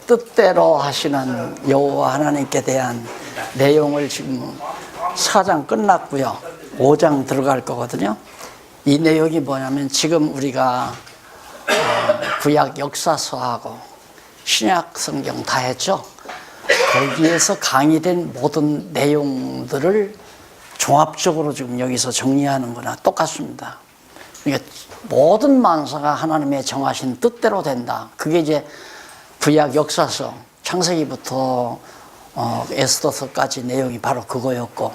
뜻대로 하시는 여호와 하나님께 대한 내용을 지금 4장 끝났고요. 5장 들어갈 거거든요. 이 내용이 뭐냐면 지금 우리가 구약 역사서하고 신약 성경 다 했죠. 거기에서 강의된 모든 내용들을 종합적으로 지금 여기서 정리하는 거나 똑같습니다. 그러니까 모든 만사가 하나님의 정하신 뜻대로 된다. 그게 이제 구약 역사서 창세기부터 에스더서까지 내용이 바로 그거였고,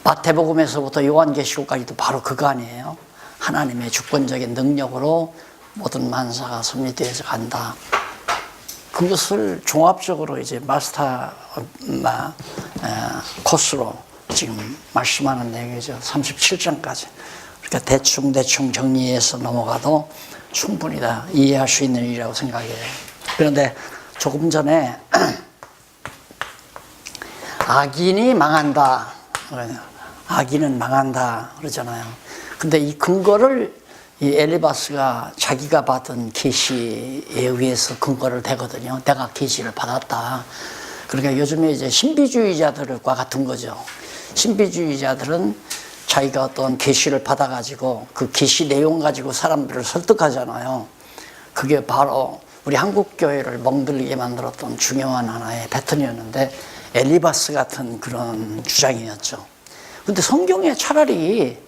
마태복음에서부터 요한계시록까지도 바로 그거 아니에요. 하나님의 주권적인 능력으로 모든 만사가 섭리되어서 간다. 그것을 종합적으로 이제 마스터 코스로 지금 말씀하는 내용이죠. 37장까지. 그러니까 대충 정리해서 넘어가도 충분히 다 이해할 수 있는 일이라고 생각해요. 그런데 조금 전에 악인이 망한다. 악인은 망한다 그러잖아요. 근데 이 근거를 이 엘리바스가 자기가 받은 계시에 의해서 근거를 대거든요. 내가 계시를 받았다. 그러니까 요즘에 이제 신비주의자들과 같은 거죠. 신비주의자들은 자기가 어떤 계시를 받아가지고 그 계시 내용 가지고 사람들을 설득하잖아요. 그게 바로 우리 한국교회를 멍들리게 만들었던 중요한 하나의 패턴이었는데, 엘리바스 같은 그런 주장이었죠. 근데 성경에 차라리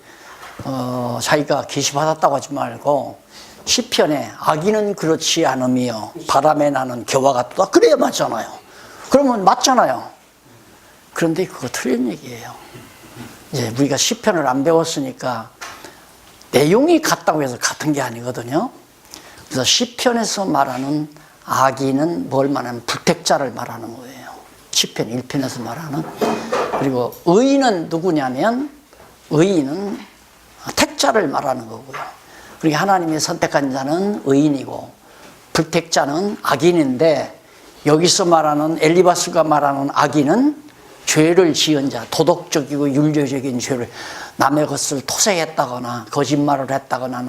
자기가 계시받았다고 하지 말고 시편에 악인은 그렇지 않으며 바람에 나는 겨와 같다 그래야 맞잖아요. 그러면 맞잖아요. 그런데 그거 틀린 얘기예요. 이제 우리가 시편을 안 배웠으니까 내용이 같다고 해서 같은 게 아니거든요. 그래서 시편에서 말하는 악인은 뭘 말하는 불택자를 말하는 거예요. 시편 1편에서 말하는. 그리고 의인은 누구냐면 의인은 택자를 말하는 거고요. 그러니까 하나님이 선택한 자는 의인이고 불택자는 악인인데, 여기서 말하는 엘리바스가 말하는 악인은 죄를 지은 자, 도덕적이고 윤리적인 죄를, 남의 것을 토색했다거나 거짓말을 했다거나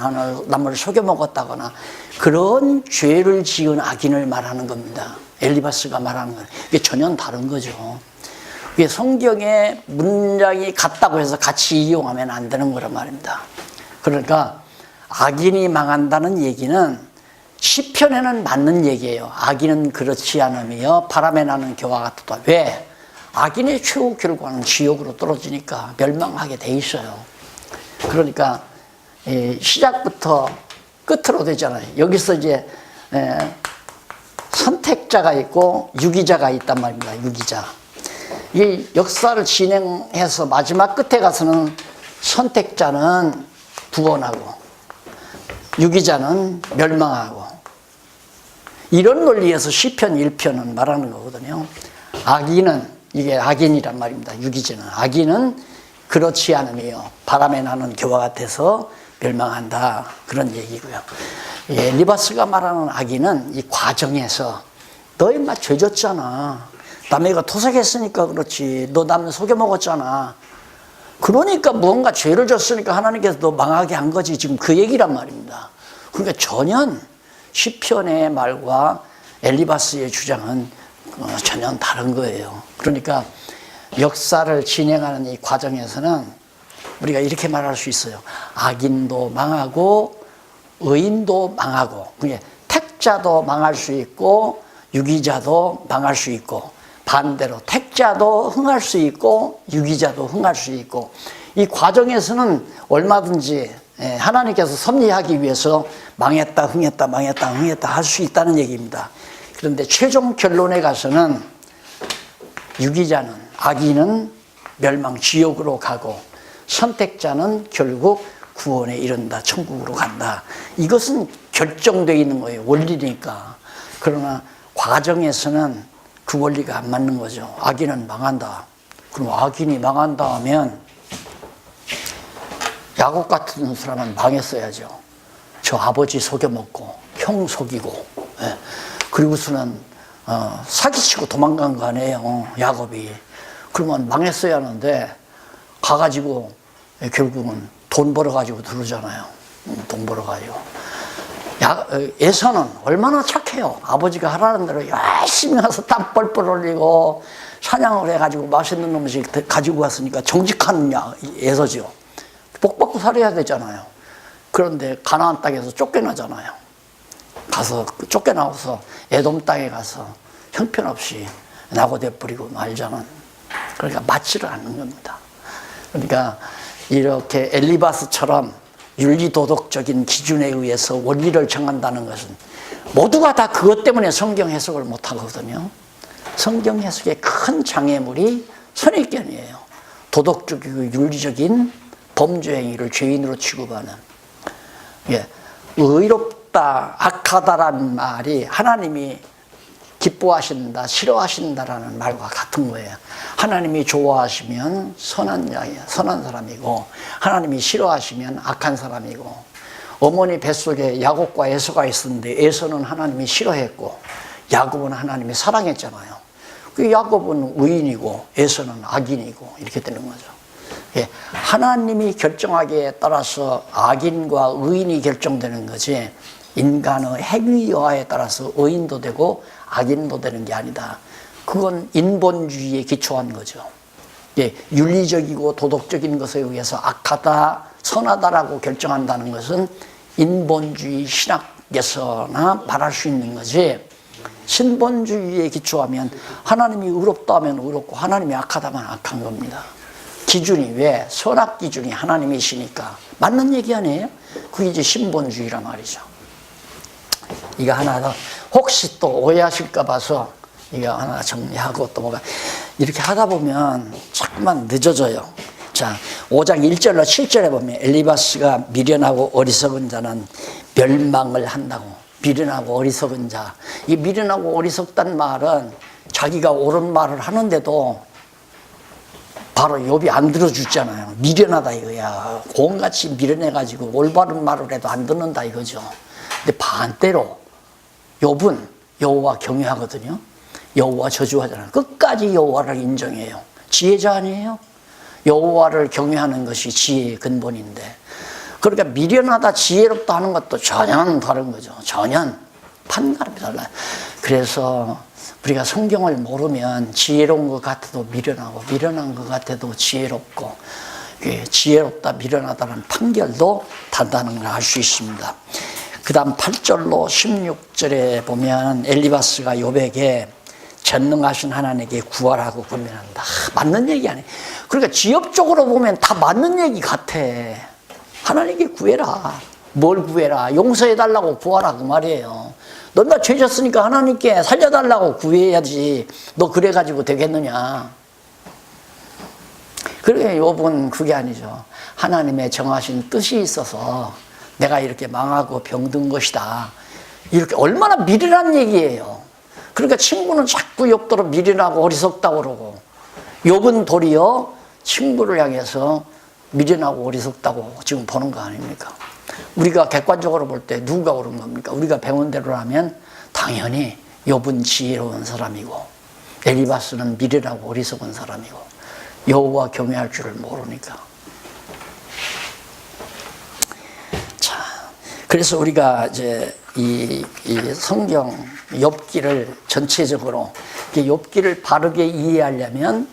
남을 속여먹었다거나 그런 죄를 지은 악인을 말하는 겁니다. 엘리바스가 말하는 건 이게 전혀 다른 거죠. 이게 성경의 문장이 같다고 해서 같이 이용하면 안 되는 거란 말입니다. 그러니까 악인이 망한다는 얘기는 시편에는 맞는 얘기예요. 악인은 그렇지 않으며 바람에 나는 겨와 같다. 왜? 악인의 최후 결과는 지옥으로 떨어지니까 멸망하게 돼 있어요. 그러니까 시작부터 끝으로 되잖아요. 여기서 이제 선택자가 있고 유기자가 있단 말입니다. 유기자. 이 역사를 진행해서 마지막 끝에 가서는 선택자는 구원하고 유기자는 멸망하고, 이런 논리에서 시편 1편은 말하는 거거든요. 악인은, 이게 악인이란 말입니다. 유기자는. 악인은 그렇지 않으며 바람에 나는 겨와 같아서 멸망한다. 그런 얘기고요. 엘리바스가 말하는 악인은 이 과정에서 너 인마 죄 졌잖아. 남의 거 토색했으니까 그렇지. 너 남 속여먹었잖아. 그러니까 무언가 죄를 졌으니까 하나님께서 너 망하게 한 거지. 지금 그 얘기란 말입니다. 그러니까 전혀 시편의 말과 엘리바스의 주장은 전혀 다른 거예요. 그러니까 역사를 진행하는 이 과정에서는 우리가 이렇게 말할 수 있어요. 악인도 망하고 의인도 망하고, 그게 택자도 망할 수 있고 유기자도 망할 수 있고, 반대로 택자도 흥할 수 있고 유기자도 흥할 수 있고, 이 과정에서는 얼마든지 하나님께서 섭리하기 위해서 망했다 흥했다 망했다 흥했다 할 수 있다는 얘기입니다. 그런데 최종 결론에 가서는 유기자는, 악인은 멸망 지옥으로 가고 선택자는 결국 구원에 이른다, 천국으로 간다. 이것은 결정되어 있는 거예요. 원리니까. 그러나 과정에서는 그 원리가 안 맞는 거죠. 악인은 망한다. 그럼 악인이 망한다 하면 야곱 같은 사람은 망했어야죠. 저 아버지 속여먹고 형 속이고, 그리고서는 사기치고 도망간 거 아니에요, 야곱이. 그러면 망했어야 하는데 가가지고 결국은 돈 벌어가지고 들어오잖아요. 돈 벌어가지고. 에서는 얼마나 착해요. 아버지가 하라는 대로 열심히 가서 땀 뻘뻘 흘리고 사냥을 해가지고 맛있는 음식 가지고 왔으니까 정직한 에서죠. 복 받고 살아야 되잖아요. 그런데 가나안 땅에서 쫓겨나잖아요. 가서 쫓겨나고서 에돔 땅에 가서 형편없이 낙오돼 버리고 말자는, 그러니까 맞지를 않는 겁니다. 그러니까 이렇게 엘리바스처럼 윤리도덕적인 기준에 의해서 원리를 정한다는 것은 모두가 다 그것 때문에 성경 해석을 못하거든요. 성경 해석의 큰 장애물이 선입견이에요. 도덕적이고 윤리적인 범죄 행위를 죄인으로 취급하는. 의롭다, 악하다라는 말이 하나님이 기뻐하신다, 싫어하신다라는 말과 같은 거예요. 하나님이 좋아하시면 선한 자예요. 선한 사람이고, 하나님이 싫어하시면 악한 사람이고, 어머니 뱃속에 야곱과 에서가 있었는데 에서는 하나님이 싫어했고 야곱은 하나님이 사랑했잖아요. 그 야곱은 의인이고 에서는 악인이고 이렇게 되는 거죠. 하나님이 결정하기에 따라서 악인과 의인이 결정되는 거지, 인간의 행위여하에 따라서 의인도 되고 악인도 되는 게 아니다. 그건 인본주의에 기초한 거죠. 윤리적이고 도덕적인 것에 의해서 악하다, 선하다라고 결정한다는 것은 인본주의 신학에서나 말할 수 있는 거지, 신본주의에 기초하면 하나님이 의롭다 하면 의롭고 하나님이 악하다 하면 악한 겁니다. 기준이, 왜? 선악 기준이 하나님이시니까. 맞는 얘기 아니에요? 그게 이제 신본주의란 말이죠. 이거 하나 더, 혹시 또 오해하실까 봐서 이거 하나 정리하고 또 뭐가, 이렇게 하다 보면 자꾸만 늦어져요. 자, 5장 1절로 7절에 보면 엘리바스가 미련하고 어리석은 자는 멸망을 한다고. 미련하고 어리석은 자. 이 미련하고 어리석다는 말은 자기가 옳은 말을 하는데도 바로 욥이 안 들어주잖아요. 미련하다 이거야. 공같이 미련해가지고 올바른 말을 해도 안 듣는다 이거죠. 근데 반대로 욥은 여호와 경외하거든요. 여호와 저주하잖아요. 끝까지 여호와를 인정해요. 지혜자 아니에요? 여호와를 경외하는 것이 지혜의 근본인데, 그러니까 미련하다, 지혜롭다 하는 것도 전혀 다른 거죠. 전혀 판가름이 달라요. 그래서 우리가 성경을 모르면 지혜로운 것 같아도 미련하고, 미련한 것 같아도 지혜롭고, 지혜롭다, 미련하다는 판결도 다르다는 걸 알 수 있습니다. 그 다음 8절로 16절에 보면 엘리바스가 욥에게 전능하신 하나님께 구하라고 권면한다. 맞는 얘기 아니에요. 그러니까 지엽적으로 보면 다 맞는 얘기 같아. 하나님께 구해라. 뭘 구해라? 용서해달라고 구하라 그 말이에요. 넌 다 죄졌으니까 하나님께 살려달라고 구해야지. 너 그래가지고 되겠느냐. 그러니까 욥은 그게 아니죠. 하나님의 정하신 뜻이 있어서 내가 이렇게 망하고 병든 것이다. 이렇게 얼마나 미련한 얘기예요. 그러니까 친구는 자꾸 욥더러 미련하고 어리석다고 그러고, 욥은 도리어 친구를 향해서 미련하고 어리석다고 지금 보는 거 아닙니까? 우리가 객관적으로 볼 때 누가 옳은 겁니까? 우리가 배운 대로라면 당연히 욥은 지혜로운 사람이고 엘리바스는 미련하고 어리석은 사람이고 여호와 경외할 줄을 모르니까. 자, 그래서 우리가 이제 이 성경 욥기를 전체적으로, 욥기를 바르게 이해하려면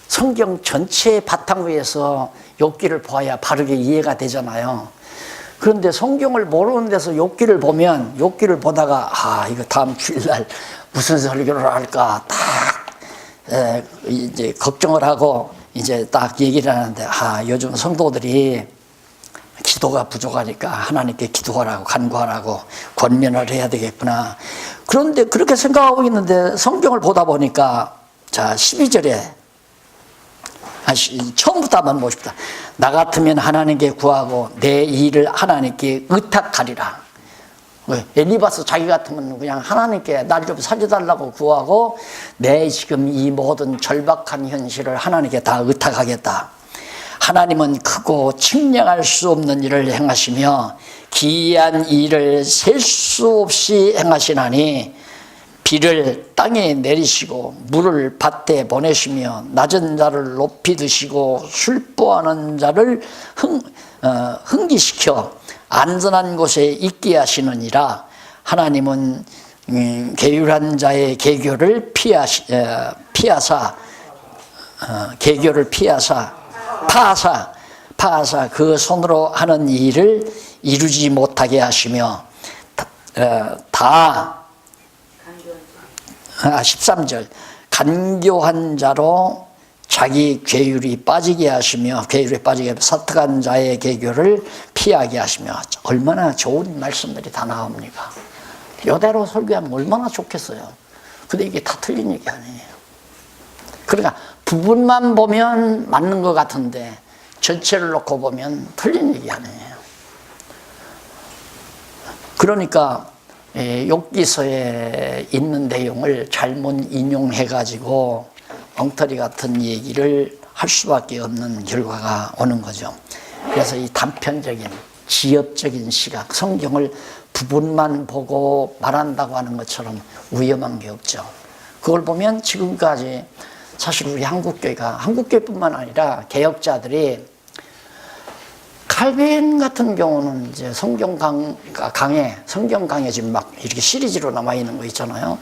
성경 전체의 바탕 위에서 욥기를 봐야 바르게 이해가 되잖아요. 그런데 성경을 모르는 데서 욥기를 보면, 욥기를 보다가 이거 다음 주일날 무슨 설교를 할까 딱 이제 걱정을 하고 이제 딱 얘기를 하는데, 요즘 성도들이 기도가 부족하니까 하나님께 기도하라고, 간구하라고 권면을 해야 되겠구나. 그런데 그렇게 생각하고 있는데 성경을 보다 보니까, 자 12절에 처음부터 한번 보십시다. 나 같으면 하나님께 구하고 내 일을 하나님께 의탁하리라. 엘리바스 자기 같으면 그냥 하나님께 날 좀 살려달라고 구하고 내 지금 이 모든 절박한 현실을 하나님께 다 의탁하겠다. 하나님은 크고 측량할 수 없는 일을 행하시며 기이한 일을 셀 수 없이 행하시나니, 비를 땅에 내리시고 물을 밭에 보내시며 낮은 자를 높이 드시고 술보하는 자를 흥기시켜 안전한 곳에 있게 하시느니라. 하나님은 계율한 자의 계교를 파하사 그 손으로 하는 일을 이루지 못하게 하시며 13절 간교한 자로 자기 계율이 빠지게 하시며 사특한 자의 계교를 피하게 하시며. 얼마나 좋은 말씀들이 다 나옵니까? 이대로 설교하면 얼마나 좋겠어요. 근데 이게 다 틀린 얘기 아니에요. 그러니까 부분만 보면 맞는 것 같은데 전체를 놓고 보면 틀린 얘기 아니에요. 그러니까 욥기서에 있는 내용을 잘못 인용해가지고 엉터리 같은 얘기를 할 수밖에 없는 결과가 오는 거죠. 그래서 이 단편적인 지엽적인 시각, 성경을 부분만 보고 말한다고 하는 것처럼 위험한 게 없죠. 그걸 보면 지금까지 사실 우리 한국교회뿐만 아니라 개혁자들이 칼빈 같은 경우는 이제 성경 강해 지금 막 이렇게 시리즈로 남아 있는 거 있잖아요.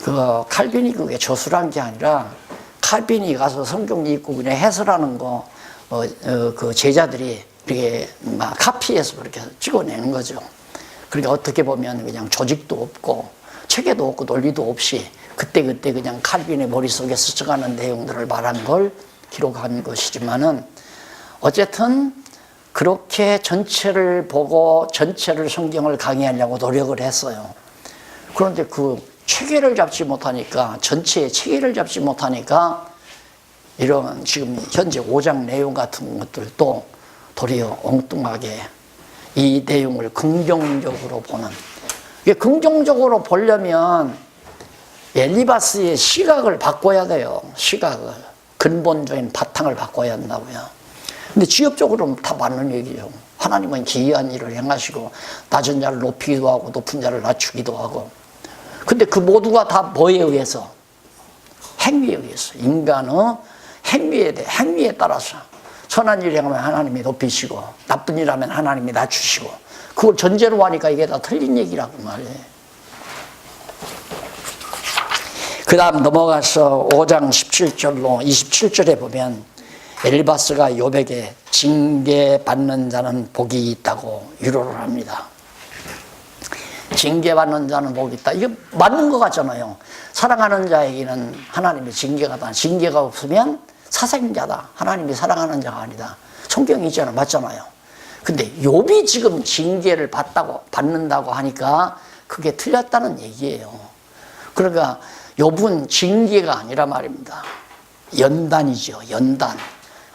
그 칼빈이 그게 저술한 게 아니라 칼빈이 가서 성경 읽고 그냥 해설하는 거 그 제자들이 이렇게 막 카피해서 그렇게 찍어내는 거죠. 그러니까 어떻게 보면 그냥 조직도 없고 체계도 없고 논리도 없이 그때 그냥 칼빈의 머릿속에 스쳐가는 내용들을 말한 걸 기록한 것이지만은 어쨌든 그렇게 전체를 보고 전체를 성경을 강의하려고 노력을 했어요. 그런데 그 체계를 잡지 못하니까, 전체의 체계를 잡지 못하니까 이런 지금 현재 5장 내용 같은 것들도 도리어 엉뚱하게 이 내용을 긍정적으로 보는. 이게 긍정적으로 보려면 엘리바스의 시각을 바꿔야 돼요. 시각을. 근본적인 바탕을 바꿔야 한다고요. 근데 지엽적으로는 다 맞는 얘기죠. 하나님은 기이한 일을 행하시고 낮은 자를 높이기도 하고 높은 자를 낮추기도 하고. 근데 그 모두가 다 뭐에 의해서? 행위에 의해서. 인간의 행위에 따라서 선한 일을 행하면 하나님이 높이시고 나쁜 일 하면 하나님이 낮추시고, 그걸 전제로 하니까 이게 다 틀린 얘기라고 말이에요. 그 다음 넘어가서 5장 17절로 27절에 보면 엘리바스가 욥에게 징계받는 자는 복이 있다고 위로를 합니다. 징계받는 자는 복이 있다. 이게 맞는 것 같잖아요. 사랑하는 자에게는 하나님의 징계가 없으면 사생자다. 하나님이 사랑하는 자가 아니다. 성경이 있잖아요. 맞잖아요. 근데 욥이 지금 징계를 받는다고 하니까 그게 틀렸다는 얘기예요. 그러니까 욥은 징계가 아니라 말입니다. 연단이죠. 연단.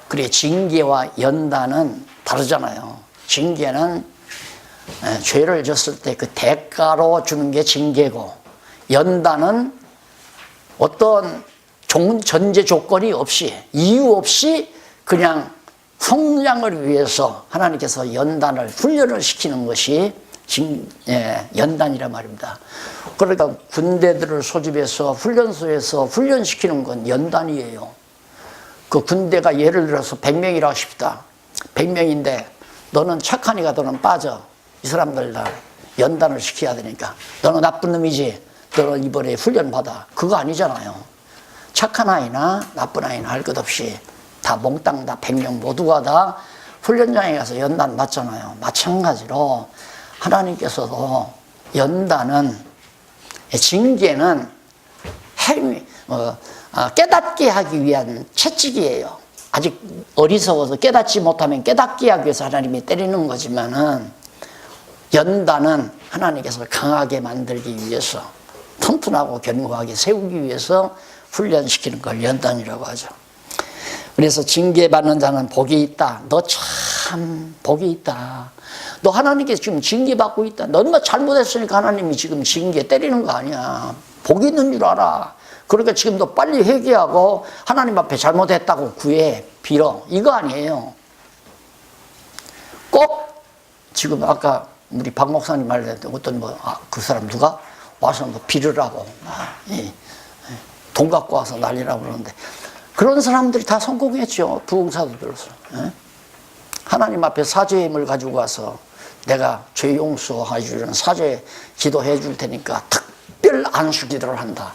그래, 징계와 연단은 다르잖아요. 징계는 죄를 졌을 때 그 대가로 주는 게 징계고, 연단은 어떤 전제 조건이 없이, 이유 없이 그냥 성장을 위해서 하나님께서 연단을, 훈련을 시키는 것이 연단이란 말입니다. 그러니까 군대들을 소집해서 훈련소에서 훈련시키는 건 연단이에요. 그 군대가 예를 들어서 100명이라고 합시다. 100명인데 너는 착하니까 너는 빠져. 이 사람들 다 연단을 시켜야 되니까. 너는 나쁜 놈이지. 너는 이번에 훈련 받아. 그거 아니잖아요. 착한 아이나 나쁜 아이나 할 것 없이 다 몽땅 다 100명 모두가 다 훈련장에 가서 연단 받잖아요. 마찬가지로 하나님께서도 연단은, 징계는 깨닫게 하기 위한 채찍이에요. 아직 어리석어서 깨닫지 못하면 깨닫게 하기 위해서 하나님이 때리는 거지만은, 연단은 하나님께서 강하게 만들기 위해서, 튼튼하고 견고하게 세우기 위해서 훈련시키는 걸 연단이라고 하죠. 그래서 징계받는 자는 복이 있다. 너 참 복이 있다. 너 하나님께서 지금 징계받고 있다. 너는 잘못했으니까 하나님이 지금 징계 때리는 거 아니야. 복이 있는 줄 알아. 그러니까 지금 너 빨리 회개하고 하나님 앞에 잘못했다고 구해, 빌어. 이거 아니에요. 꼭 지금 아까 우리 박 목사님 말했는데 어떤 그 사람 누가 와서 빌으라고 돈 갖고 와서 난리라고 그러는데, 그런 사람들이 다 성공했죠. 부흥사도들로서. 하나님 앞에 사죄의 힘을 가지고 와서 내가 죄 용서해 주는 사죄 기도해 줄 테니까 특별 안수 기도를 한다.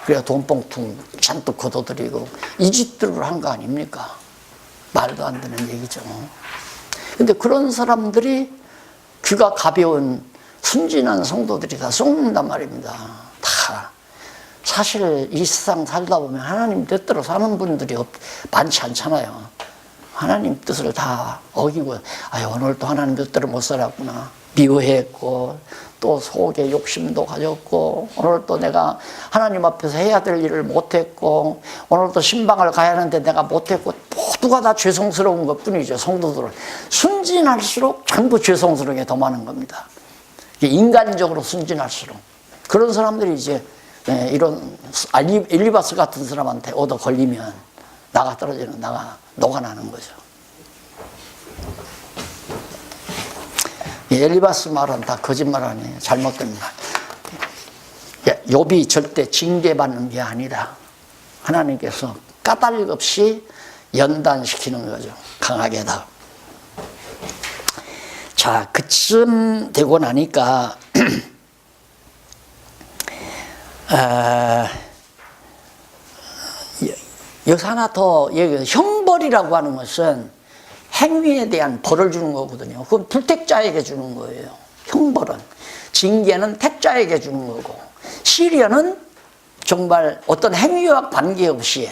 그래야 돈봉투 잔뜩 걷어들이고 이 짓들을 한 거 아닙니까? 말도 안 되는 얘기죠. 근데 그런 사람들이 귀가 가벼운 순진한 성도들이 다 썩는단 말입니다. 다. 사실 이 세상 살다 보면 하나님 뜻대로 사는 분들이 많지 않잖아요. 하나님 뜻을 다 어기고, 오늘 또 하나님 뜻대로 못 살았구나. 미워했고, 또 속에 욕심도 가졌고, 오늘 또 내가 하나님 앞에서 해야 될 일을 못했고, 오늘 또 신방을 가야 하는데 내가 못했고, 모두가 다 죄송스러운 것 뿐이죠. 성도들은. 순진할수록 전부 죄송스러운 게 더 많은 겁니다. 인간적으로 순진할수록. 그런 사람들이 이제 이런 엘리바스 같은 사람한테 얻어 걸리면 나가 떨어지는, 녹아나는 거죠. 엘리바스 말은 다 거짓말 아니에요. 잘못된 말. 욥이 절대 징계받는 게 아니라 하나님께서 까닭 없이 연단시키는 거죠. 강하게다. 자, 그쯤 되고 나니까 여기서 하나 더 얘기해요. 형벌이라고 하는 것은 행위에 대한 벌을 주는 거거든요. 그건 불택자에게 주는 거예요. 형벌은. 징계는 택자에게 주는 거고, 시련은 정말 어떤 행위와 관계없이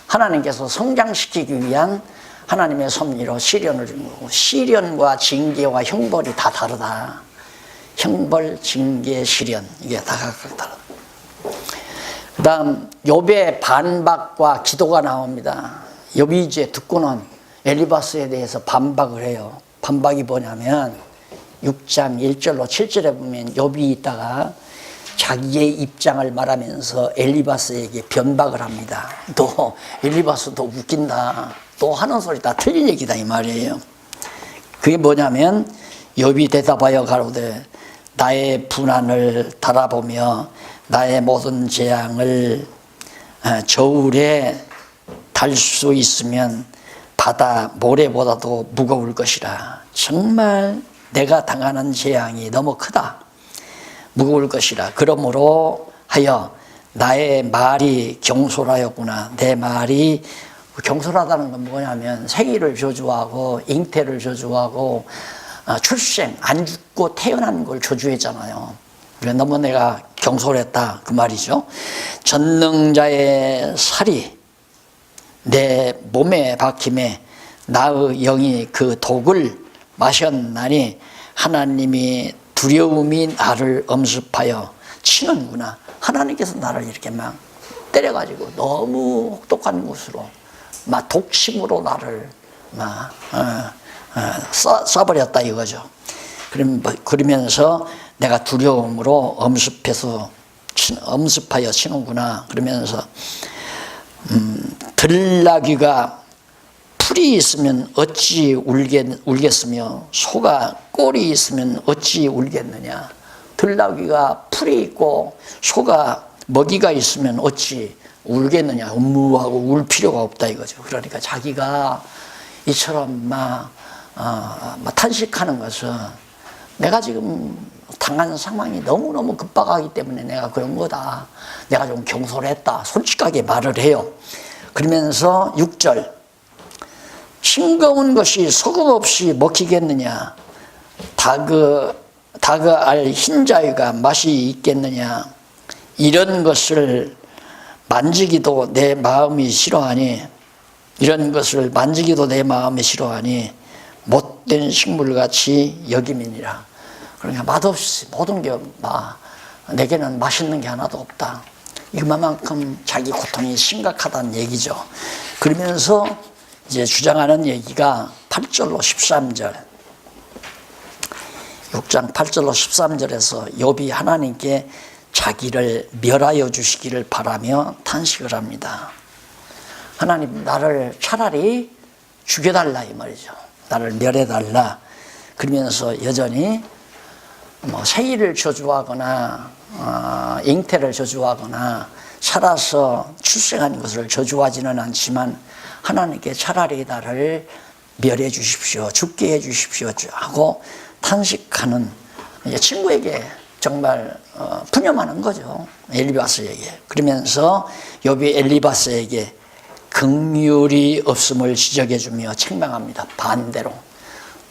하나님께서 성장시키기 위한 하나님의 섭리로 시련을 주는 거고, 시련과 징계와 형벌이 다 다르다. 형벌, 징계, 시련, 이게 다 각각 다르다. 그 다음 욥의 반박과 기도가 나옵니다. 욥이 이제 듣고는 엘리바스에 대해서 반박을 해요. 반박이 뭐냐면 6장 1절로 7절에 보면 욥이 있다가 자기의 입장을 말하면서 엘리바스에게 변박을 합니다. 너 엘리바스 너 웃긴다. 너 하는 소리 다 틀린 얘기다 이 말이에요. 그게 뭐냐면 욥이 대답하여 가로되 나의 분한을 달아보며 나의 모든 재앙을 저울에 달 수 있으면 바다 모래보다도 무거울 것이라. 정말 내가 당하는 재앙이 너무 크다. 무거울 것이라. 그러므로 하여 나의 말이 경솔하였구나. 내 말이 경솔하다는 건 뭐냐면 생일을 저주하고 잉태를 저주하고 출생, 안 죽고 태어난 걸 저주했잖아요. 그래 너무 내가 경솔했다 그 말이죠. 전능자의 살이 내 몸에 박힘에 나의 영이 그 독을 마셨나니 하나님이 두려움이 나를 엄습하여 치는구나. 하나님께서 나를 이렇게 막 때려가지고 너무 혹독한 것으로 막 독심으로 나를 막 쏴버렸다 이거죠. 그러면서 내가 두려움으로 엄습하여 치는구나. 그러면서 들나귀가 풀이 있으면 어찌 울겠으며 소가 꼴이 있으면 어찌 울겠느냐. 들나귀가 풀이 있고 소가 먹이가 있으면 어찌 울겠느냐. 음무하고 울 필요가 없다 이거죠. 그러니까 자기가 이처럼 막 탄식하는 것은 내가 지금 당한 상황이 너무너무 급박하기 때문에 내가 그런 거다. 내가 좀 경솔했다. 솔직하게 말을 해요. 그러면서 6절 싱거운 것이 소금 없이 먹히겠느냐. 닭알 흰자위가 맛이 있겠느냐. 이런 것을 만지기도 내 마음이 싫어하니 이런 것을 만지기도 내 마음이 싫어하니 못된 식물같이 여김이니라. 그러니까 맛없이 모든 게 내게는 맛있는 게 하나도 없다. 이만큼 자기 고통이 심각하다는 얘기죠. 그러면서 이제 주장하는 얘기가 8절로 13절 6장 8절로 13절에서 욥이 하나님께 자기를 멸하여 주시기를 바라며 탄식을 합니다. 하나님 나를 차라리 죽여달라 이 말이죠. 나를 멸해달라. 그러면서 여전히 생일을 저주하거나 잉태를 저주하거나 살아서 출생한 것을 저주하지는 않지만 하나님께 차라리 나를 멸해 주십시오. 죽게 해 주십시오 하고 탄식하는 친구에게 정말 푸념하는 거죠. 엘리바스에게. 그러면서 욥이 엘리바스에게 긍휼이 없음을 지적해주며 책망합니다. 반대로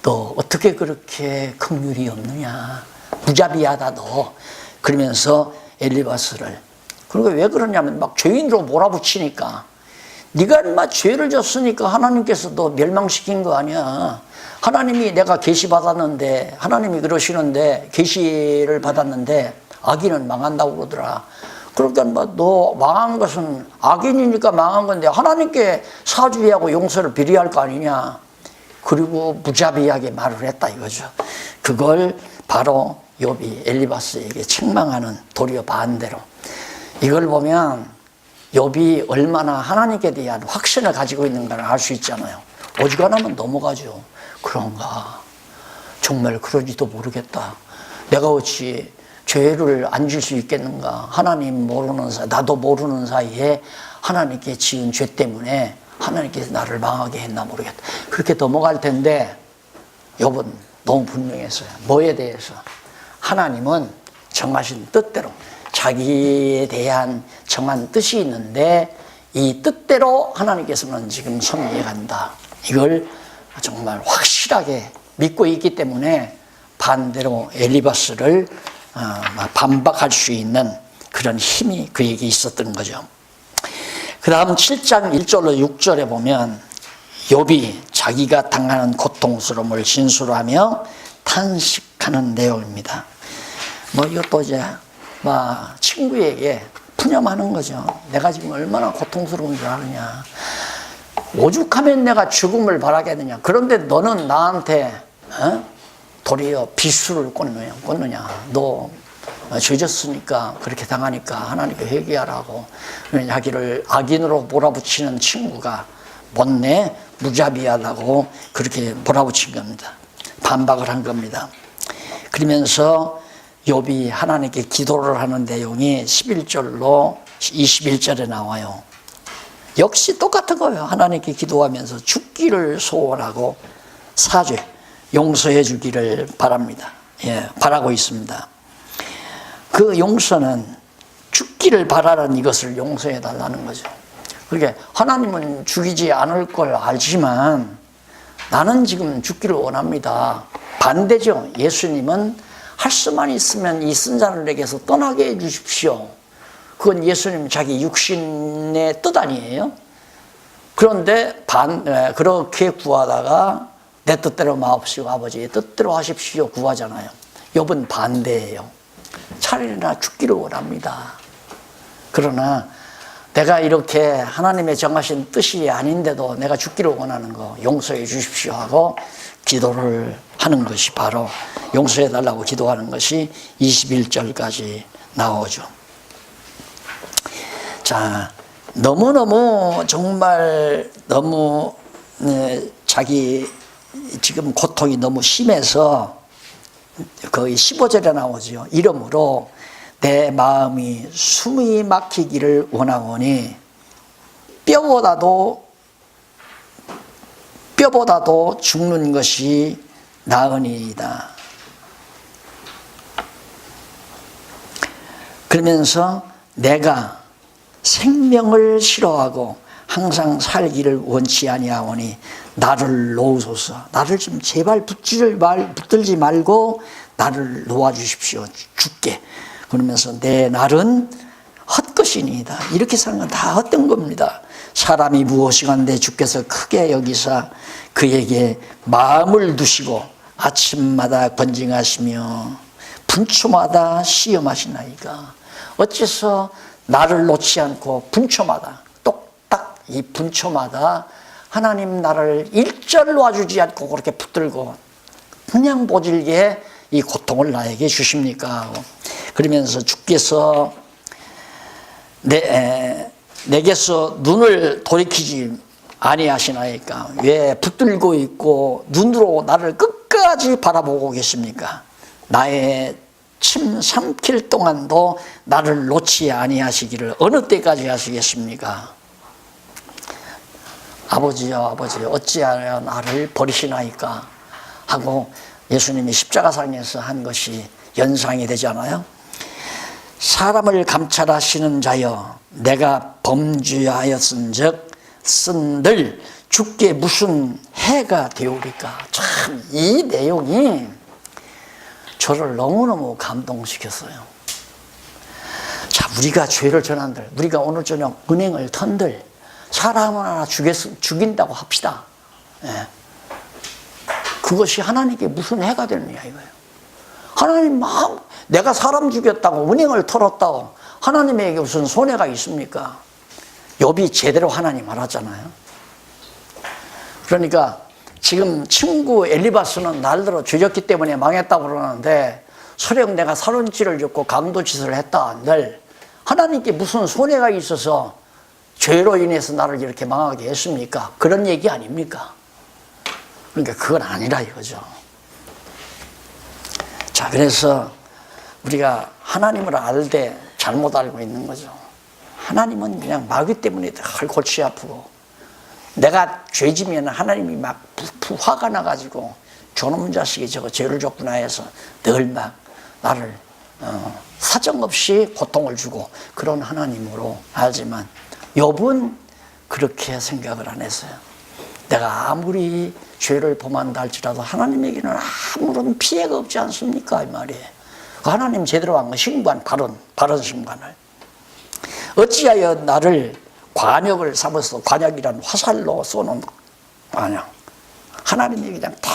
너 어떻게 그렇게 긍휼이 없느냐, 무자비하다 너. 그러면서 엘리바스를, 그리고 왜 그러냐면 막 죄인으로 몰아붙이니까, 네가 인마 죄를 졌으니까 하나님께서 너 멸망시킨 거 아니야. 하나님이 내가 계시 받았는데, 하나님이 그러시는데, 계시를 받았는데 악인은 망한다고 그러더라. 그러니까 뭐 너 망한 것은 악인이니까 망한 건데 하나님께 사죄하고 용서를 비례할 거 아니냐. 그리고 무자비하게 말을 했다 이거죠. 그걸 바로 욥이 엘리바스에게 책망하는, 도리어 반대로. 이걸 보면 욥이 얼마나 하나님께 대한 확신을 가지고 있는가를 알 수 있잖아요. 오죽하면 넘어가죠. 그런가, 정말 그러지도 모르겠다. 내가 어찌 죄를 안 질 수 있겠는가. 하나님 모르는 사이, 나도 모르는 사이에 하나님께 지은 죄 때문에 하나님께서 나를 망하게 했나 모르겠다. 그렇게 넘어갈 텐데 욥은 너무 분명했어요. 뭐에 대해서? 하나님은 정하신 뜻대로, 자기에 대한 정한 뜻이 있는데 이 뜻대로 하나님께서는 지금 섭리해 간다. 이걸 정말 확실하게 믿고 있기 때문에 반대로 엘리바스를 반박할 수 있는 그런 힘이 그에게 있었던 거죠. 그 다음 7장 1절로 6절에 보면 욥이 자기가 당하는 고통스러움을 진술하며 탄식하는 내용입니다. 뭐 이것도 이제 친구에게 푸념하는 거죠. 내가 지금 얼마나 고통스러운 줄 아느냐. 오죽하면 내가 죽음을 바라겠느냐. 그런데 너는 나한테 도리어 비수를 꽂느냐. 너 죄졌으니까 그렇게 당하니까 하나님께 회개하라고. 자기를 악인으로 몰아붙이는 친구가 못내 무자비하다고 그렇게 몰아붙인 겁니다. 반박을 한 겁니다. 그러면서 욥이 하나님께 기도를 하는 내용이 11절로 21절에 나와요. 역시 똑같은 거예요. 하나님께 기도하면서 죽기를 소원하고 사죄, 용서해 주기를 바랍니다. 바라고 있습니다. 그 용서는 죽기를 바라는 이것을 용서해 달라는 거죠. 그게 하나님은 죽이지 않을 걸 알지만 나는 지금 죽기를 원합니다. 반대죠. 예수님은 할 수만 있으면 이 쓴자를 내게서 떠나게 해 주십시오. 그건 예수님 자기 육신의 뜻 아니에요? 그런데 그렇게 구하다가 내 뜻대로 마옵시고 아버지의 뜻대로 하십시오 구하잖아요. 욥은 반대예요. 차라리 나 죽기를 원합니다. 그러나 내가 이렇게 하나님의 정하신 뜻이 아닌데도 내가 죽기를 원하는 거 용서해 주십시오 하고 기도를 하는 것이 바로 용서해 달라고 기도하는 것이 21절까지 나오죠. 자, 너무너무 정말 너무 자기 지금 고통이 너무 심해서 거의 15절에 나오죠. 이러므로 내 마음이 숨이 막히기를 원하오니 뼈보다도 죽는 것이 나으니이다. 그러면서 내가 생명을 싫어하고 항상 살기를 원치 아니하오니 나를 놓으소서. 나를 좀 제발 붙들지 말고 나를 놓아주십시오. 죽게. 그러면서 내 날은 헛것이니이다. 이렇게 사는 건 다 헛된 겁니다. 사람이 무엇이간데 주께서 크게 여기사 그에게 마음을 두시고 아침마다 건징하시며 분초마다 시험하시나이까. 어째서 나를 놓지 않고 분초마다 똑딱 이 분초마다 하나님 나를 일절 놔주지 않고 그렇게 붙들고 그냥 보질게 이 고통을 나에게 주십니까? 그러면서 주께서 내게서 눈을 돌이키지 아니하시나이까? 왜 붙들고 있고 눈으로 나를 끝까지 바라보고 계십니까? 나의 침 삼킬 동안도 나를 놓지 아니하시기를 어느 때까지 하시겠습니까? 아버지여 아버지 어찌하여 나를 버리시나이까 하고 예수님이 십자가상에서 한 것이 연상이 되잖아요. 사람을 감찰하시는 자여 내가 범죄하였은즉 쓴들 주께 무슨 해가 되오리까. 참 이 내용이 저를 너무너무 감동시켰어요. 자, 우리가 죄를 전한들, 우리가 오늘 저녁 은행을 턴들, 사람 하나 죽인다고 합시다. 예. 그것이 하나님께 무슨 해가 되느냐 이거예요. 하나님 마음, 내가 사람 죽였다고 은행을 털었다고 하나님에게 무슨 손해가 있습니까? 욥이 제대로 하나님 알았잖아요. 그러니까 지금 친구 엘리바스는 날들어 죄졌기 때문에 망했다고 그러는데 설령 내가 살인죄를 짓고 강도짓을 했다 한들 하나님께 무슨 손해가 있어서 죄로 인해서 나를 이렇게 망하게 했습니까? 그런 얘기 아닙니까? 그러니까 그건 아니라 이거죠. 자, 그래서 우리가 하나님을 알되 잘못 알고 있는 거죠. 하나님은 그냥 마귀 때문에 늘 골치 아프고, 내가 죄지면 하나님이 막 화가 나가지고 저놈 자식이 저거 죄를 졌구나 해서 늘 막 나를 사정없이 고통을 주고 그런 하나님으로 알지만 욥은 그렇게 생각을 안 했어요. 내가 아무리 죄를 범한다 할지라도 하나님에게는 아무런 피해가 없지 않습니까? 이 말이에요. 하나님 제대로 한 건 신관, 바른 신관을. 어찌하여 나를 관역을 삼아서, 관역이란 화살로 쏘는 관역. 하나님이 그냥 딱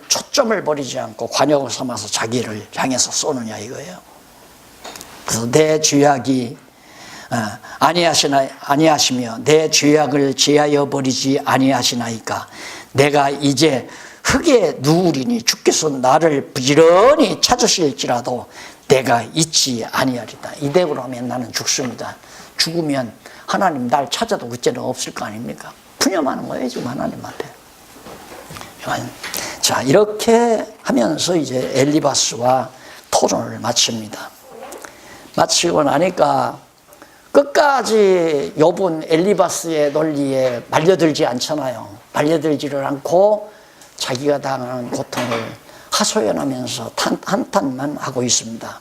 초점을 버리지 않고 관역을 삼아서 자기를 향해서 쏘느냐 이거예요. 그래서 내 죄악이 아니하시며 내 죄악을 제하여 버리지 아니하시나이까. 내가 이제 흙에 누우리니 주께서 나를 부지런히 찾으실지라도 내가 잊지 아니하리다. 이대로 하면 나는 죽습니다. 죽으면 하나님 날 찾아도 그때는 없을 거 아닙니까? 푸념하는 거예요 지금 하나님한테. 자, 이렇게 하면서 이제 엘리바스와 토론을 마칩니다. 마치고 나니까 끝까지 욥은 엘리바스의 논리에 말려들지 않잖아요. 말려들지를 않고 자기가 당하는 고통을 하소연하면서 한탄만 하고 있습니다.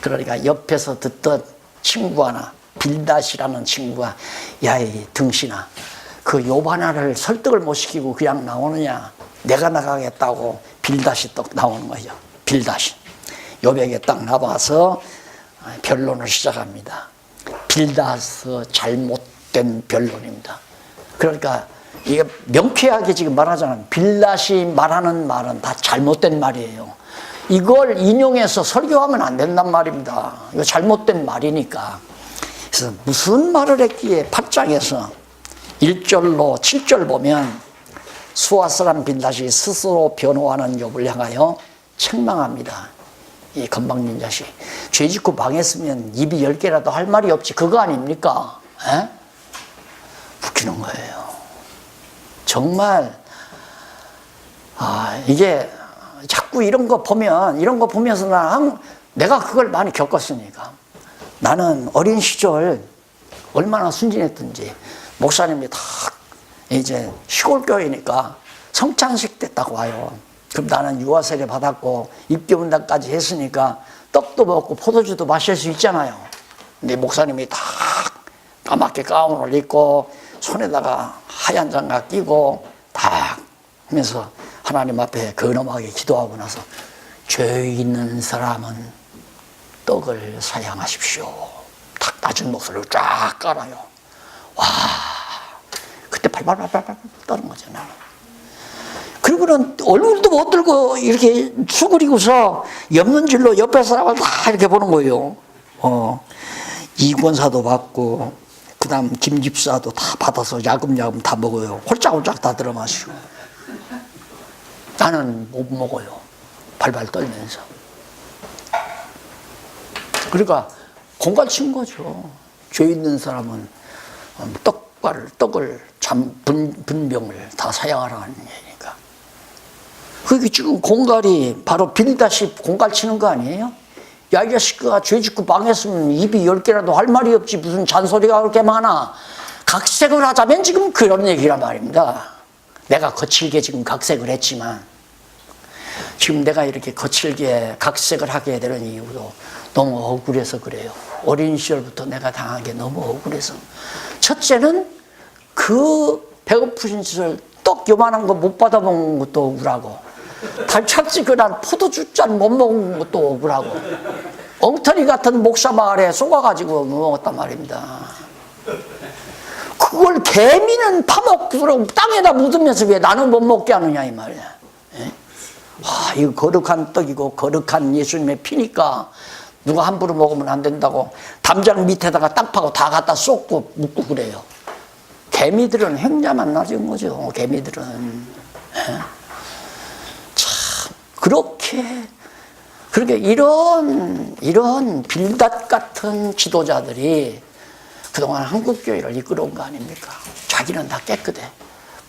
그러니까 옆에서 듣던 친구 하나, 빌닷이라는 친구가, 야, 이 등신아, 그 욥 하나를 설득을 못 시키고 그냥 나오느냐, 내가 나가겠다고 빌닷이 또 나오는 거죠. 빌닷이 욥에게 딱 나와서 변론을 시작합니다. 빌닷의 잘못된 변론입니다. 그러니까 이게 명쾌하게 지금 말하자면 빌닷이 말하는 말은 다 잘못된 말이에요. 이걸 인용해서 설교하면 안 된단 말입니다. 이거 잘못된 말이니까. 그래서 무슨 말을 했기에 8장에서 1절로 7절 보면 수아 사람 빌닷이 스스로 변호하는 욥을 향하여 책망합니다. 이 건방진 자식, 죄 짓고 망했으면 입이 10개라도 할 말이 없지, 그거 아닙니까? 에? 웃기는 거예요. 정말 이게 자꾸 이런 거 보면서 내가 그걸 많이 겪었으니까. 나는 어린 시절 얼마나 순진했던지. 목사님이 다 이제 시골 교회니까 성찬식 때 딱 와요. 그럼 나는 유아 세례 받았고 입교문단까지 했으니까 떡도 먹고 포도주도 마실 수 있잖아요. 근데 목사님이 다 까맣게 가운을 입고 손에다가 하얀 장갑 끼고 딱 하면서 하나님 앞에 근엄하게 기도하고 나서 죄 있는 사람은 떡을 사양하십시오. 딱 낮은 목소리로 쫙 깔아요. 와, 그때 발발발발 떠는 거죠, 나는. 그리고는 얼굴도 못 들고 이렇게 수그리고서 옆는 줄로 옆에 사람을 다 이렇게 보는 거예요. 이권사도 받고, 그 다음 김집사도 다 받아서 야금야금 다 먹어요. 홀짝홀짝 다 들어 마시고. 나는 못 먹어요. 발발 떨면서. 그러니까 공갈친 거죠. 죄 있는 사람은 떡을 분병을 다 사양하라는 얘기니까. 그게 지금 공갈이 바로 빌닷이 공갈치는 거 아니에요? 야, 이 자식아, 죄 짓고 망했으면 입이 10개라도 할 말이 없지 무슨 잔소리가 그렇게 많아. 각색을 하자면 지금 그런 얘기란 말입니다. 내가 거칠게 지금 각색을 했지만 지금 내가 이렇게 거칠게 각색을 하게 되는 이유도 너무 억울해서 그래요. 어린 시절부터 내가 당한 게 너무 억울해서. 첫째는 그 배고프신 시절 떡 요만한 거 못 받아먹는 것도 억울하고, 달착지 그날 포도주 잔 못 먹은 것도 억울하고, 엉터리 같은 목사 마을에 쏘가가지고 먹었단 말입니다. 그걸 개미는 파먹고 땅에다 묻으면서 왜 나는 못 먹게 하느냐 이 말이야. 예? 이거 거룩한 떡이고 거룩한 예수님의 피니까 누가 함부로 먹으면 안 된다고 담장 밑에다가 땅 파고 다 갖다 쏟고 묻고 그래요. 개미들은 횡자만 낮은 거죠. 개미들은. 예? 참 그렇게 이런 빌닷 같은 지도자들이 그동안 한국교회를 이끌어온 거 아닙니까? 자기는 다 깨끗해.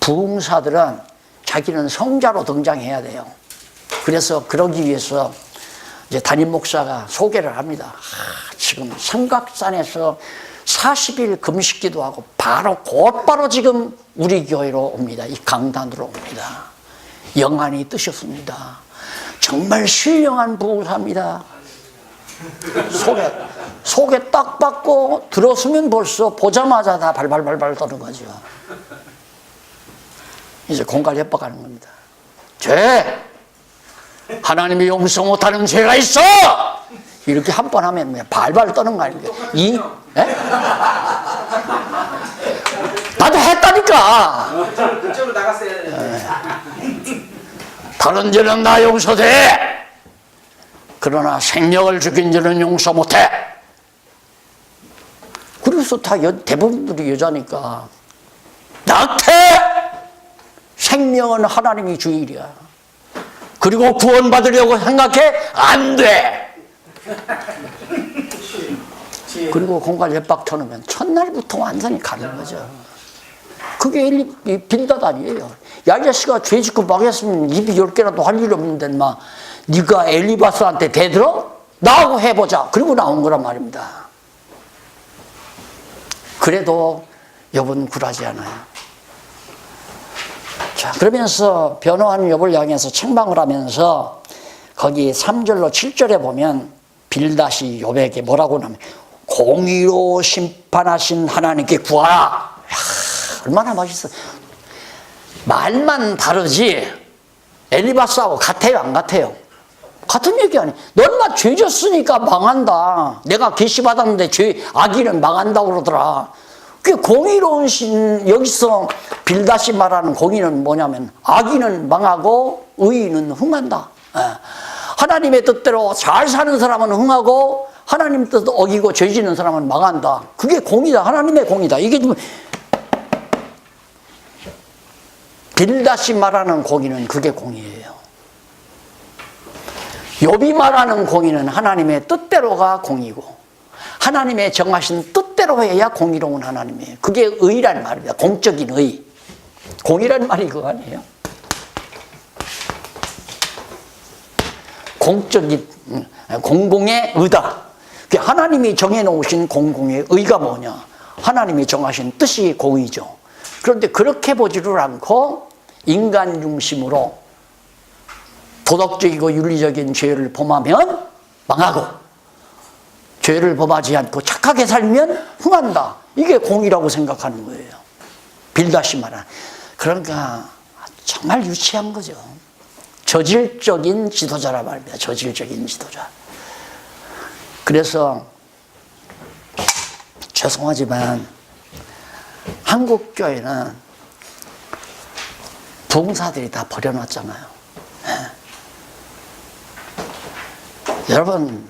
부흥사들은 자기는 성자로 등장해야 돼요. 그래서 그러기 위해서 이제 담임 목사가 소개를 합니다. 지금 삼각산에서 40일 금식기도 하고 곧바로 지금 우리 교회로 옵니다. 이 강단으로 옵니다. 영안이 뜨셨습니다. 정말 신령한 부흥사입니다. 소개 딱 받고 들었으면 벌써 보자마자 다 발발발발 떠는 거죠. 이제 공갈 협박하는 겁니다. 죄! 하나님이 용서 못하는 죄가 있어! 이렇게 한 번 하면 발발 떠는 거 아닙니까? 나도 했다니까! 그쪽으로 나갔어야 되는데. 다른 죄는 나 용서돼! 그러나 생명을 죽인 죄는 용서 못해! 그래서 다 대부분들이 여자니까. 낙태! 생명은 하나님이 주일이야. 그리고 구원받으려고 생각해? 안 돼! 그리고 공갈 협박 터놓으면 첫날부터 완전히 가는 거죠. 그게 빌닷 아니에요. 야, 이 자식아, 죄 짓고 망했으면 입이 10개라도 할 일 없는데, 네가 엘리바스한테 대들어? 나하고 해보자. 그리고 나온 거란 말입니다. 그래도 욥은 굴하지 않아요. 자, 그러면서 변호하는 욥을 향해서 책망을 하면서 거기 3절로 7절에 보면 빌닷이 욥에게 뭐라고 하냐면 공의로 심판하신 하나님께 구하라. 얼마나 멋있어. 말만 다르지 엘리바스하고 같아요, 안 같아요? 같은 얘기 아니에요. 넌 죄 졌으니까 망한다. 내가 계시받았는데 악인은 망한다고 그러더라. 그 공의로운 신, 여기서 빌닷이 말하는 공의는 뭐냐면 악인은 망하고 의인은 흥한다. 하나님의 뜻대로 잘 사는 사람은 흥하고 하나님 뜻 어기고 죄 지는 사람은 망한다. 그게 공의다. 하나님의 공의다. 이게 좀 빌닷이 말하는 공의는 그게 공의예요. 욥이 말하는 공의는 하나님의 뜻대로가 공의고 하나님의 정하신 뜻대로 해야 공의로운 하나님이에요. 그게 의란 말입니다. 공적인 의. 공의란 말이 그거 아니에요? 공적인, 공공의 의다. 하나님이 정해놓으신 공공의 의가 뭐냐? 하나님이 정하신 뜻이 공의죠. 그런데 그렇게 보지를 않고 인간 중심으로 도덕적이고 윤리적인 죄를 범하면 망하고 죄를 범하지 않고 착하게 살면 흥한다. 이게 공의라고 생각하는 거예요. 빌닷이 말하는. 그러니까 정말 유치한 거죠. 저질적인 지도자라 말입니다. 저질적인 지도자. 그래서 죄송하지만 한국 교회는 부흥사들이 다 버려놨잖아요. 여러분,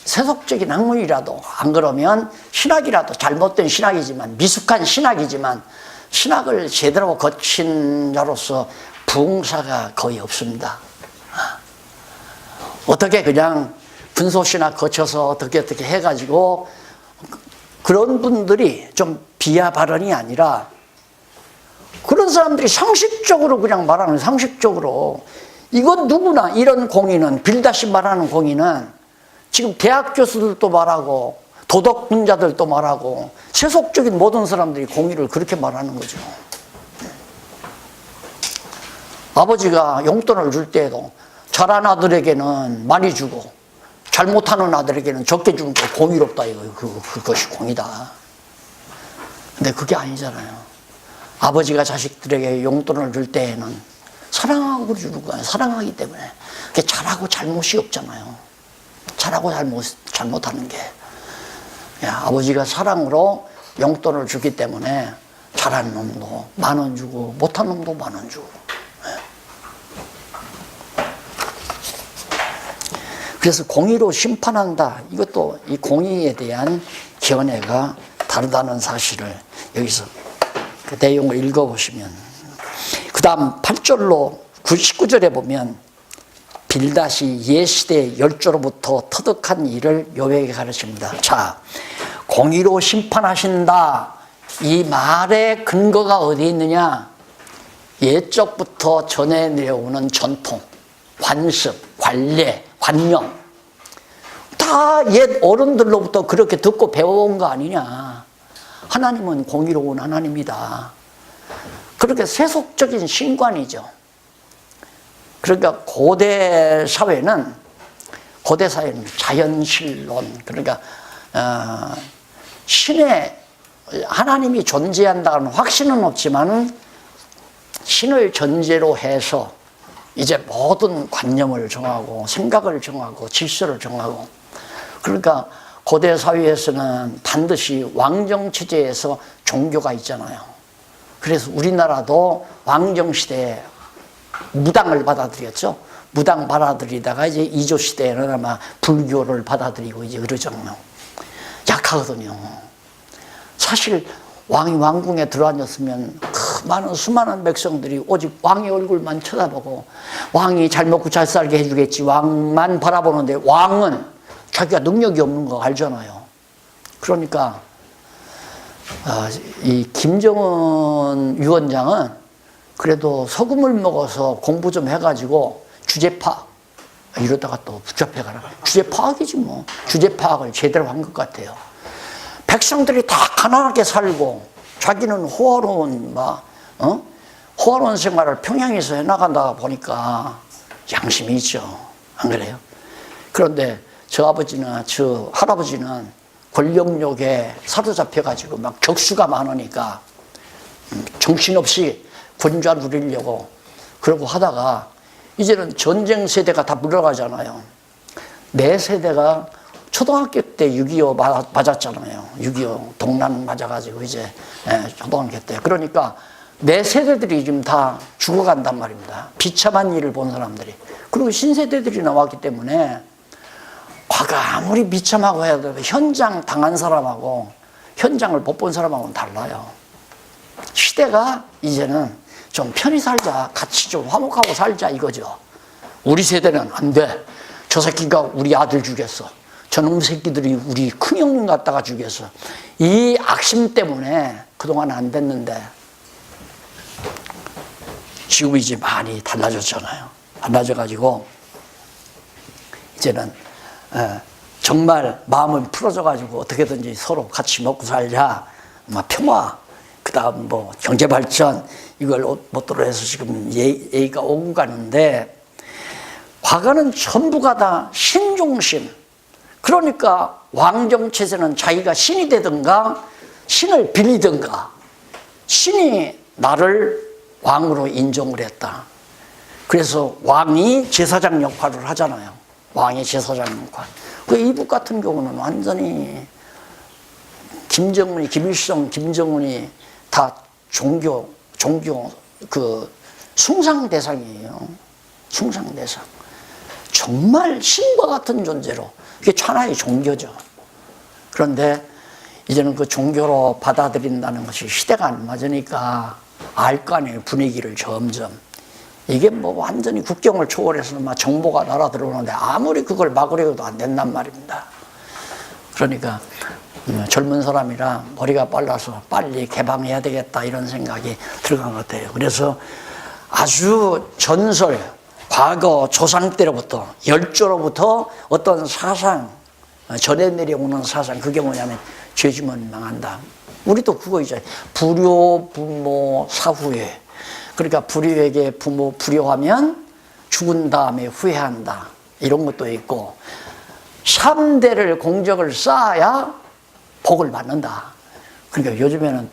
세속적인 학문이라도 안 그러면 신학이라도 잘못된 신학이지만 미숙한 신학이지만 신학을 제대로 거친 자로서 부흥사가 거의 없습니다. 어떻게 그냥 분소신학 거쳐서 어떻게 해가지고 그런 분들이 좀 비하 발언이 아니라 그런 사람들이 상식적으로 그냥 말하는 상식적으로 이건 누구나 이런 공의는 빌닷이 말하는 공의는 지금 대학 교수들도 말하고 도덕분자들도 말하고 세속적인 모든 사람들이 공의를 그렇게 말하는 거죠. 아버지가 용돈을 줄 때에도 잘한 아들에게는 많이 주고 잘못하는 아들에게는 적게 주는 게 공의롭다 이거예요. 그것이 공이다. 근데 그게 아니잖아요. 아버지가 자식들에게 용돈을 줄 때에는 사랑하고 주는 거예요. 사랑하기 때문에. 그게 잘하고 잘못이 없잖아요. 잘하고 잘못하는 게. 아버지가 사랑으로 용돈을 주기 때문에 잘한 놈도 10,000원 주고 못한 놈도 10,000원 주고. 그래서 공의로 심판한다. 이것도 이 공의에 대한 견해가 다르다는 사실을 여기서 그 내용을 읽어보시면, 그 다음 8절로 19절에 보면 빌닷이 옛시대 열조로부터 터득한 일을 여호와에게 가르칩니다. 자, 공의로 심판하신다. 이 말의 근거가 어디에 있느냐? 옛적부터 전해 내려오는 전통, 관습, 관례, 관념, 다 옛 어른들로부터 그렇게 듣고 배워온 거 아니냐. 하나님은 공의로운 하나님이다. 그렇게 세속적인 신관이죠. 그러니까 고대 사회는 자연신론, 그러니까 신의 하나님이 존재한다는 확신은 없지만은 신을 전제로 해서 이제 모든 관념을 정하고 생각을 정하고 질서를 정하고, 그러니까 고대 사회에서는 반드시 왕정체제에서 종교가 있잖아요. 그래서 우리나라도 왕정시대에 무당을 받아들였죠. 무당 받아들이다가 이제 이조 시대에는 아마 불교를 받아들이고 이제 그러잖아요. 약하거든요. 사실 왕이 왕궁에 들어앉았으면 많은 수많은 백성들이 오직 왕의 얼굴만 쳐다보고 왕이 잘 먹고 잘 살게 해주겠지 왕만 바라보는데, 왕은 자기가 능력이 없는 거 알잖아요. 그러니까 이 김정은 위원장은 그래도 소금을 먹어서 공부 좀 해가지고 주제파 이러다가 또 붙잡혀가라. 주제파악이지 뭐. 주제파악을 제대로 한 것 같아요. 백성들이 다 가난하게 살고 자기는 호화로운 호화로운 생활을 평양에서 해나간다 보니까 양심이 있죠. 안 그래요? 그런데 저 아버지나 저 할아버지는 권력욕에 사로잡혀가지고 막 격수가 많으니까 정신없이 권좌 누리려고 그러고 하다가 이제는 전쟁 세대가 다 물러가잖아요. 내 세대가 초등학교 때 6.25 맞았잖아요. 6.25 동란 맞아가지고 이제 초등학교 때. 그러니까 내 세대들이 지금 다 죽어간단 말입니다. 비참한 일을 본 사람들이. 그리고 신세대들이 나왔기 때문에 과가 아무리 비참하고 해도 현장 당한 사람하고 현장을 못 본 사람하고는 달라요. 시대가 이제는 좀 편히 살자, 같이 좀 화목하고 살자 이거죠. 우리 세대는 안 돼. 저 새끼가 우리 아들 죽였어. 저놈 새끼들이 우리 큰형님 갖다가 죽였어. 이 악심 때문에 그동안 안 됐는데 지금 이제 많이 달라졌잖아요. 달라져가지고 이제는 정말 마음을 풀어져가지고 어떻게든지 서로 같이 먹고 살자. 평화, 그 다음 경제발전, 이걸 모토로 해서 지금 얘기가 오고 가는데, 과거는 전부가 다 신중심. 그러니까 왕정체제는 자기가 신이 되든가 신을 빌리든가 신이 나를 왕으로 인정을 했다. 그래서 왕이 제사장 역할을 하잖아요. 왕의 제사장 역할. 그 이북 같은 경우는 완전히 김정은이, 김일성, 김정은이 다 종교 숭상 대상이에요. 숭상 대상. 정말 신과 같은 존재로. 그게 천하의 종교죠. 그런데 이제는 그 종교로 받아들인다는 것이 시대가 안 맞으니까 알 거 아니에요. 분위기를 점점. 이게 완전히 국경을 초월해서 막 정보가 날아들어오는데 아무리 그걸 막으려도 안 된단 말입니다. 그러니까 젊은 사람이라 머리가 빨라서 빨리 개방해야 되겠다 이런 생각이 들어간 것 같아요. 그래서 아주 전설, 과거 조상 때로부터 열조로부터 어떤 사상, 전해 내려오는 사상, 그게 뭐냐면 죄지면 망한다. 우리도 그거 있잖아요. 불효, 부모, 사후에. 그러니까 불효에게 부모 불효하면 죽은 다음에 후회한다. 이런 것도 있고 3대를 공적을 쌓아야 복을 받는다. 그러니까 요즘에는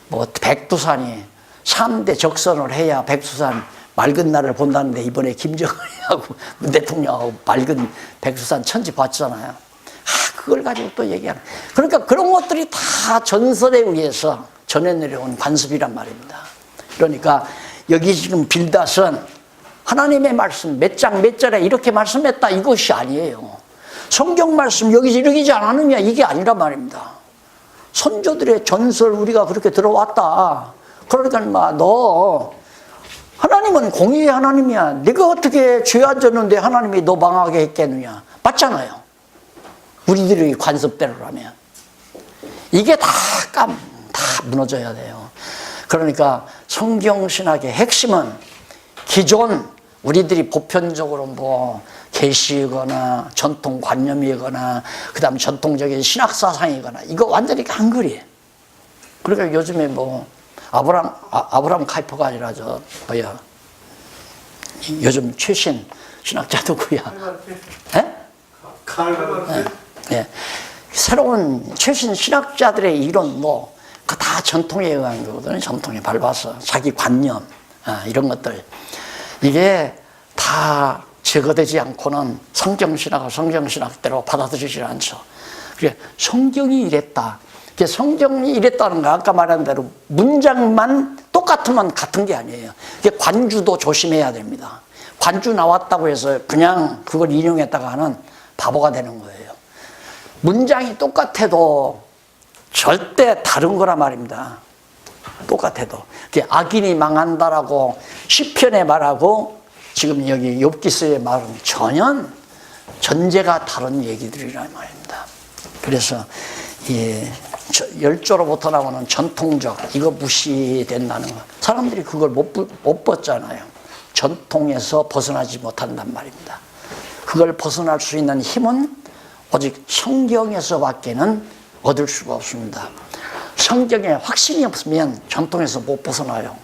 뭐 백두산이 3대 적선을 해야 백두산 맑은 날을 본다는데 이번에 김정은하고 문 대통령하고 맑은 백두산 천지 봤잖아요. 그걸 가지고 또 얘기하는. 그러니까 그런 것들이 다 전설에 의해서 전해 내려온 관습이란 말입니다. 그러니까 여기 지금 빌닷은 하나님의 말씀 몇 장 몇 절에 이렇게 말씀했다 이것이 아니에요. 성경 말씀 여기 이르지 않았느냐 이게 아니란 말입니다. 선조들의 전설 우리가 그렇게 들어왔다. 그러니까 너 하나님은 공의의 하나님이야. 네가 어떻게 죄 안 졌는데 하나님이 너 망하게 했겠느냐. 맞잖아요. 우리들의 관습대로라면. 이게 다 무너져야 돼요. 그러니까 성경신학의 핵심은 기존 우리들이 보편적으로 뭐 계시거나 전통관념이거나 그 다음 전통적인 신학사상이거나 이거 완전히 한글이에요. 그러니까 요즘에 뭐 아브라함 카이퍼가 아니라 요즘 최신 신학자 누구야? 예? 예. 새로운 최신 신학자들의 이론 그 다 전통에 의한 거거든요. 전통에 밟아서 자기 관념 이런 것들 이게 다 제거되지 않고는 성경신학을 성경신학대로 받아들이지 않죠. 그래 성경이 이랬다. 성경이 이랬다는 거 아까 말한 대로 문장만 똑같으면 같은 게 아니에요. 관주도 조심해야 됩니다. 관주 나왔다고 해서 그냥 그걸 인용했다가 하는 바보가 되는 거예요. 문장이 똑같아도 절대 다른 거란 말입니다. 똑같아도. 악인이 망한다라고 시편에 말하고 지금 여기 욥기서의 말은 전혀 전제가 다른 얘기들이란 말입니다. 그래서 열조로부터 나오는 전통적 이거 무시된다는 거. 사람들이 그걸 못 벗잖아요. 전통에서 벗어나지 못한단 말입니다. 그걸 벗어날 수 있는 힘은 오직 성경에서밖에는 얻을 수가 없습니다. 성경에 확신이 없으면 전통에서 못 벗어나요.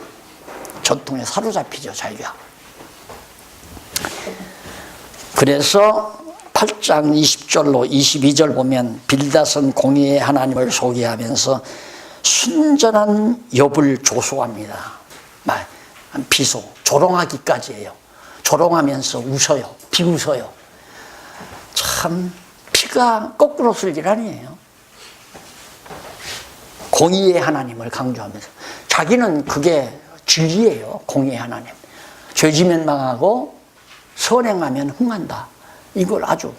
전통에 사로잡히죠, 자기가. 그래서 8장 20절로 22절 보면 빌닷은 공의의 하나님을 소개하면서 순전한 욥을 조소합니다. 비소, 조롱하기까지 해요. 조롱하면서 웃어요. 비웃어요. 참 피가 거꾸로 쓸길 아니에요. 공의의 하나님을 강조하면서 자기는 그게 진리예요. 공의의 하나님. 죄지면 망하고 선행하면 흥한다. 이걸 아주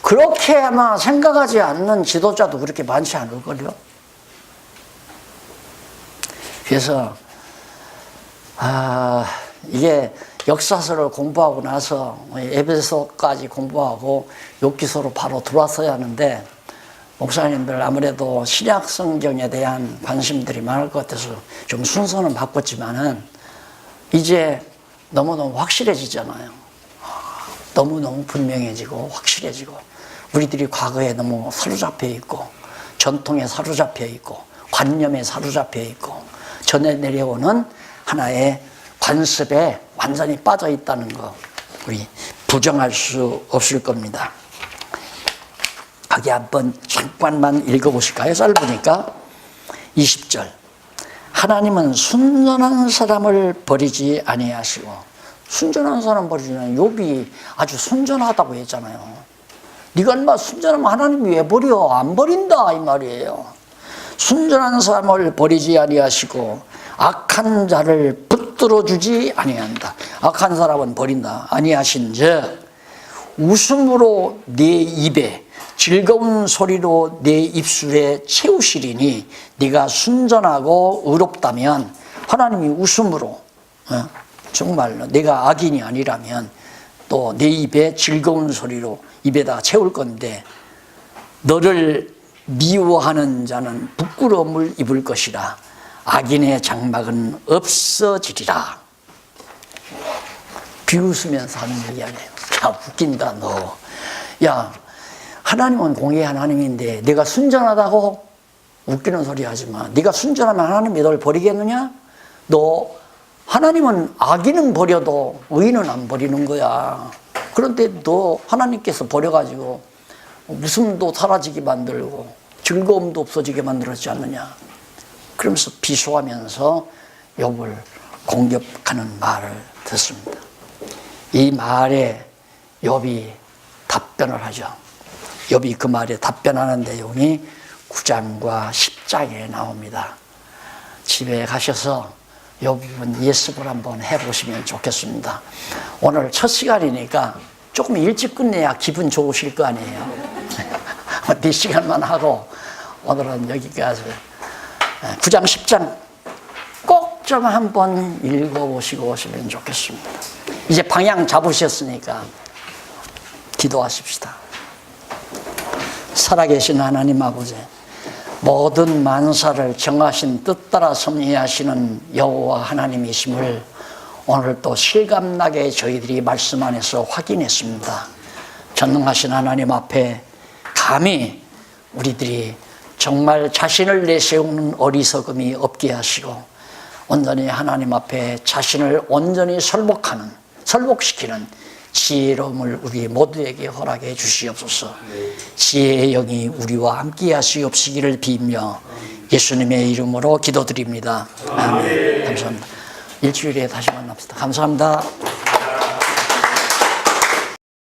그렇게 아마 생각하지 않는 지도자도 그렇게 많지 않을걸요. 그래서 이게 역사서를 공부하고 나서 에베소까지 공부하고 욥기서로 바로 들어왔어야 하는데 목사님들 아무래도 신약 성경에 대한 관심들이 많을 것 같아서 좀 순서는 바꿨지만은 이제 너무너무 확실해지잖아요. 너무너무 분명해지고 확실해지고 우리들이 과거에 너무 사로잡혀 있고 전통에 사로잡혀 있고 관념에 사로잡혀 있고 전해 내려오는 하나의 관습에 완전히 빠져 있다는 거 우리 부정할 수 없을 겁니다. 거기 한번 잠깐만 읽어보실까요? 짧으니까 20절 하나님은 순전한 사람을 버리지 아니하시고 순전한 사람 버리지는 욥이 아주 순전하다고 했잖아요. 네가 얼마 순전하면 하나님이 왜 버려? 안 버린다 이 말이에요. 순전한 사람을 버리지 아니하시고 악한 자를 붙들어주지 아니한다. 악한 사람은 버린다. 아니하신즉 웃음으로 네 입에 즐거운 소리로 네 입술에 채우시리니 네가 순전하고 의롭다면 하나님이 웃음으로 정말로 내가 악인이 아니라면 또 내 입에 즐거운 소리로 입에다 채울 건데 너를 미워하는 자는 부끄러움을 입을 것이라 악인의 장막은 없어지리라. 비웃으면서 하는 얘기 아니에요. 야 웃긴다 너. 야 하나님은 공의의 하나님인데 내가 순전하다고 웃기는 소리 하지 마. 네가 순전하면 하나님이 널 버리겠느냐? 너 하나님은 악인은 버려도 의인은 안 버리는 거야. 그런데 너 하나님께서 버려가지고 웃음도 사라지게 만들고 즐거움도 없어지게 만들었지 않느냐. 그러면서 비수하면서 욥을 공격하는 말을 듣습니다. 이 말에 욥이 답변을 하죠. 욥이 그 말에 답변하는 내용이 9장과 10장에 나옵니다. 집에 가셔서 욥은 예습을 한번 해보시면 좋겠습니다. 오늘 첫 시간이니까 조금 일찍 끝내야 기분 좋으실 거 아니에요. 4시간만 하고 오늘은 여기까지 9장 10장 꼭 좀 한번 읽어보시고 오시면 좋겠습니다. 이제 방향 잡으셨으니까 기도하십시다. 살아계신 하나님 아버지, 모든 만사를 정하신 뜻 따라 섭리하시는 여호와 하나님이심을 오늘 또 실감나게 저희들이 말씀 안에서 확인했습니다. 전능하신 하나님 앞에 감히 우리들이 정말 자신을 내세우는 어리석음이 없게 하시고 온전히 하나님 앞에 자신을 온전히 설복시키는 지혜로움을 우리 모두에게 허락해 주시옵소서. 지혜의 영이 우리와 함께 하시옵시기를 비며 예수님의 이름으로 기도드립니다. 아멘. 감사합니다. 일주일에 다시 만납시다. 감사합니다.